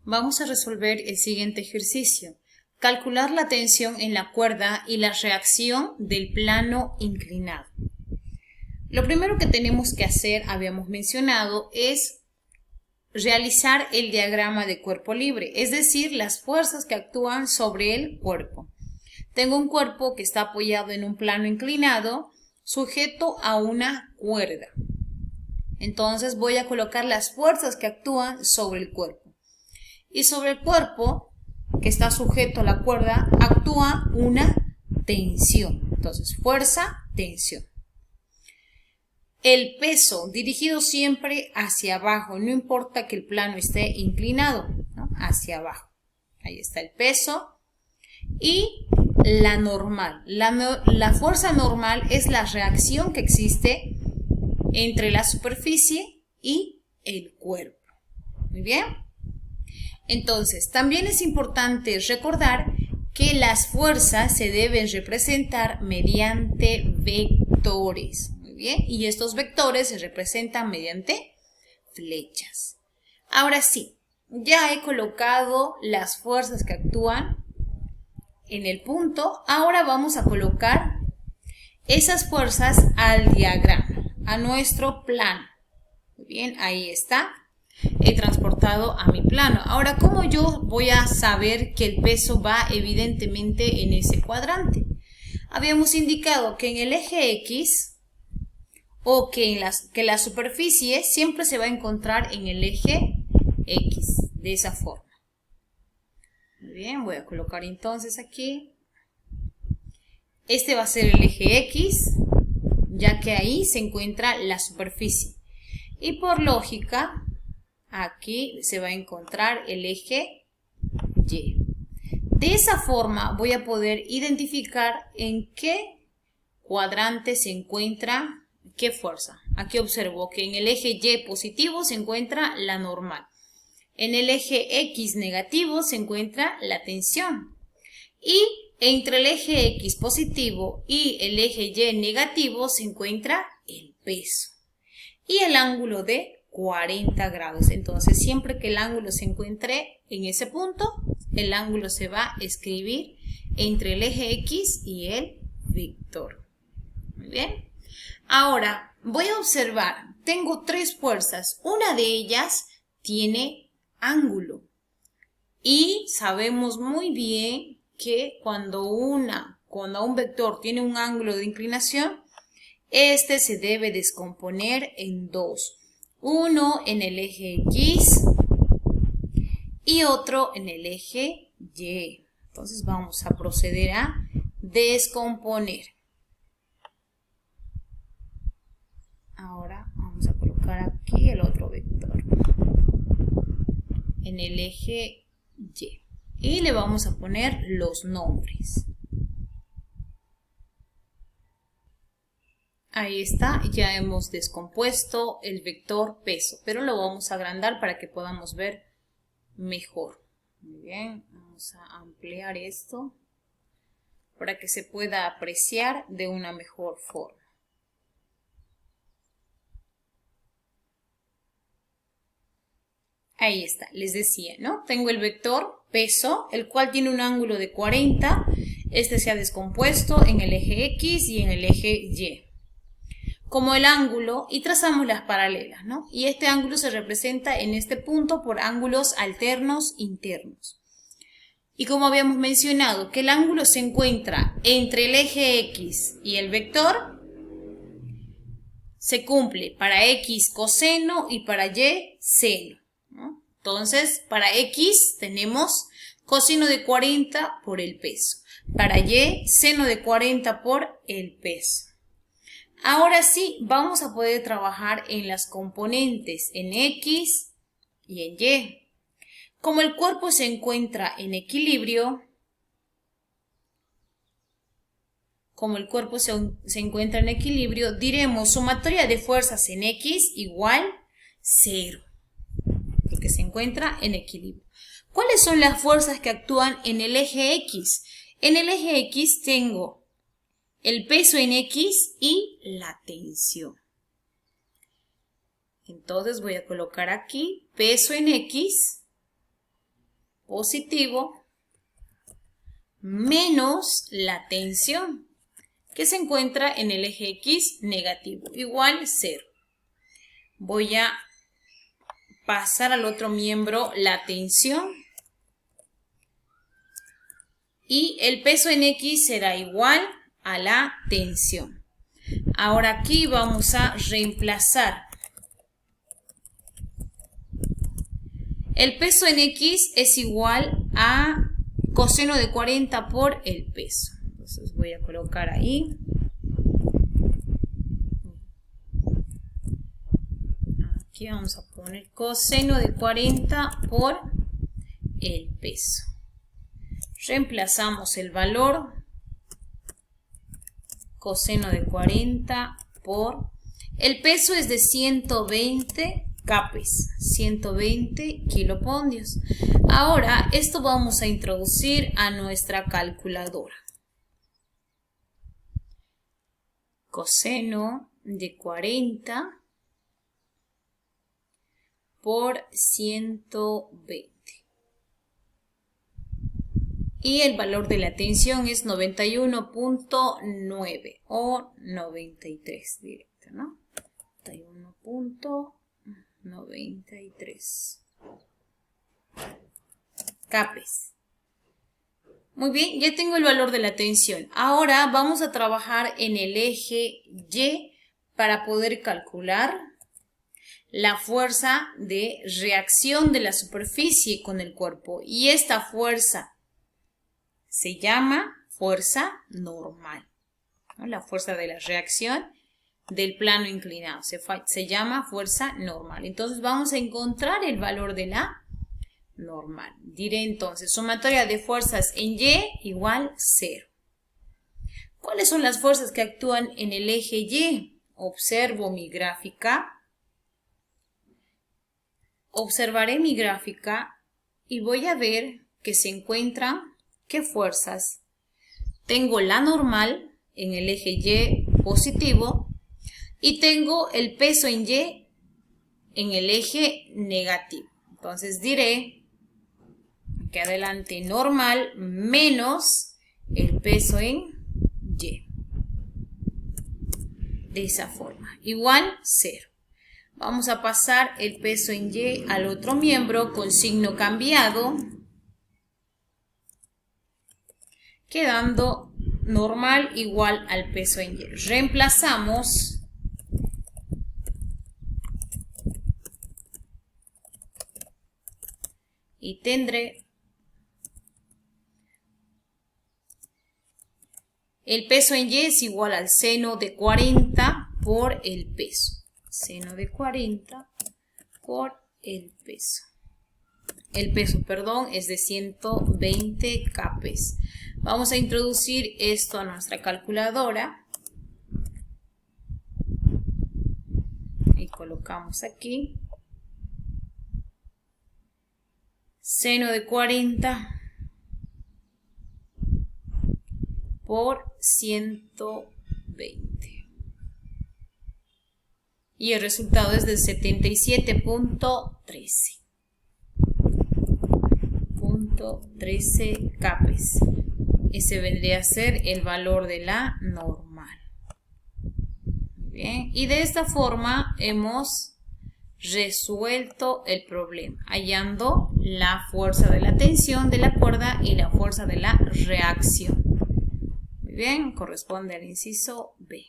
Vamos a resolver el siguiente ejercicio. Calcular la tensión en la cuerda y la reacción del plano inclinado. Lo primero que tenemos que hacer, habíamos mencionado, es realizar el diagrama de cuerpo libre, es decir, las fuerzas que actúan sobre el cuerpo. Tengo un cuerpo que está apoyado en un plano inclinado, sujeto a una cuerda. Entonces voy a colocar las fuerzas que actúan sobre el cuerpo. Y sobre el cuerpo, que está sujeto a la cuerda, actúa una tensión. Entonces, fuerza, tensión. El peso dirigido siempre hacia abajo, no importa que el plano esté inclinado, ¿no? Hacia abajo. Ahí está el peso. Y la normal. La fuerza normal es la reacción que existe entre la superficie y el cuerpo. Muy bien. Entonces, también es importante recordar que las fuerzas se deben representar mediante vectores. Muy bien, y estos vectores se representan mediante flechas. Ahora sí, ya he colocado las fuerzas que actúan en el punto. Ahora vamos a colocar esas fuerzas al diagrama, a nuestro plano. Muy bien, ahí está. He transportado a mi plano. Ahora, ¿cómo yo voy a saber que el peso va evidentemente en ese cuadrante? Habíamos indicado que en el eje X o que la superficie siempre se va a encontrar en el eje X, de esa forma. Muy bien, voy a colocar entonces aquí. Este va a ser el eje X, ya que ahí se encuentra la superficie. Y por lógica, aquí se va a encontrar el eje Y. De esa forma voy a poder identificar en qué cuadrante se encuentra qué fuerza. Aquí observo que en el eje Y positivo se encuentra la normal. En el eje X negativo se encuentra la tensión. Y entre el eje X positivo y el eje Y negativo se encuentra el peso. Y el ángulo de 40 grados. Entonces, siempre que el ángulo se encuentre en ese punto, el ángulo se va a escribir entre el eje X y el vector. Muy bien. Ahora, voy a observar. Tengo tres fuerzas. Una de ellas tiene ángulo. Y sabemos muy bien que cuando un vector tiene un ángulo de inclinación, este se debe descomponer en dos. Uno en el eje X y otro en el eje Y. Entonces vamos a proceder a descomponer. Ahora vamos a colocar aquí el otro vector en el eje Y. Y le vamos a poner los nombres. Ahí está, ya hemos descompuesto el vector peso, pero lo vamos a agrandar para que podamos ver mejor. Muy bien, vamos a ampliar esto para que se pueda apreciar de una mejor forma. Ahí está, les decía, ¿no? Tengo el vector peso, el cual tiene un ángulo de 40. Este se ha descompuesto en el eje X y en el eje Y. Como el ángulo, y trazamos las paralelas, ¿no? Y este ángulo se representa en este punto por ángulos alternos internos. Y como habíamos mencionado que el ángulo se encuentra entre el eje X y el vector, se cumple para X coseno y para Y seno, ¿no? Entonces, para X tenemos coseno de 40 por el peso. Para Y, seno de 40 por el peso. Ahora sí, vamos a poder trabajar en las componentes en X y en Y. Como el cuerpo se encuentra en equilibrio, diremos sumatoria de fuerzas en X igual 0, porque se encuentra en equilibrio. ¿Cuáles son las fuerzas que actúan en el eje X? En el eje X tengo el peso en X y la tensión. Entonces voy a colocar aquí peso en X positivo menos la tensión que se encuentra en el eje X negativo, igual 0. Voy a pasar al otro miembro la tensión y el peso en X será igual a la tensión. Ahora aquí vamos a reemplazar. El peso en X es igual a coseno de 40 por el peso. Entonces voy a colocar ahí. Aquí vamos a poner coseno de 40 por el peso. Reemplazamos el valor. Coseno de 40 por... El peso es de 120 capes, 120 kilopondios. Ahora esto vamos a introducir a nuestra calculadora. Coseno de 40 por 120. Y el valor de la tensión es 91.9 o 93 directo, ¿no? 91.93 capes. Muy bien, ya tengo el valor de la tensión. Ahora vamos a trabajar en el eje Y para poder calcular la fuerza de reacción de la superficie con el cuerpo. Y esta fuerza se llama fuerza normal, ¿no? La fuerza de la reacción del plano inclinado se llama fuerza normal. Entonces vamos a encontrar el valor de la normal. Diré entonces, sumatoria de fuerzas en Y igual 0. ¿Cuáles son las fuerzas que actúan en el eje Y? Observo mi gráfica. Observaré mi gráfica y voy a ver que se encuentran ¿qué fuerzas? Tengo la normal en el eje Y positivo y tengo el peso en Y en el eje negativo. Entonces diré que adelante normal menos el peso en Y. De esa forma, igual 0. Vamos a pasar el peso en Y al otro miembro con signo cambiado, quedando normal igual al peso en Y. Reemplazamos y tendré el peso en Y es igual al seno de 40 por el peso. Seno de 40 por el peso. El peso, perdón, es de 120 capes. Vamos a introducir esto a nuestra calculadora. Y colocamos aquí. Seno de 40 por 120. Y el resultado es de 77.13 capes. Ese vendría a ser el valor de la normal. Bien, y de esta forma hemos resuelto el problema, hallando la fuerza de la tensión de la cuerda y la fuerza de la reacción. Muy bien, corresponde al inciso B.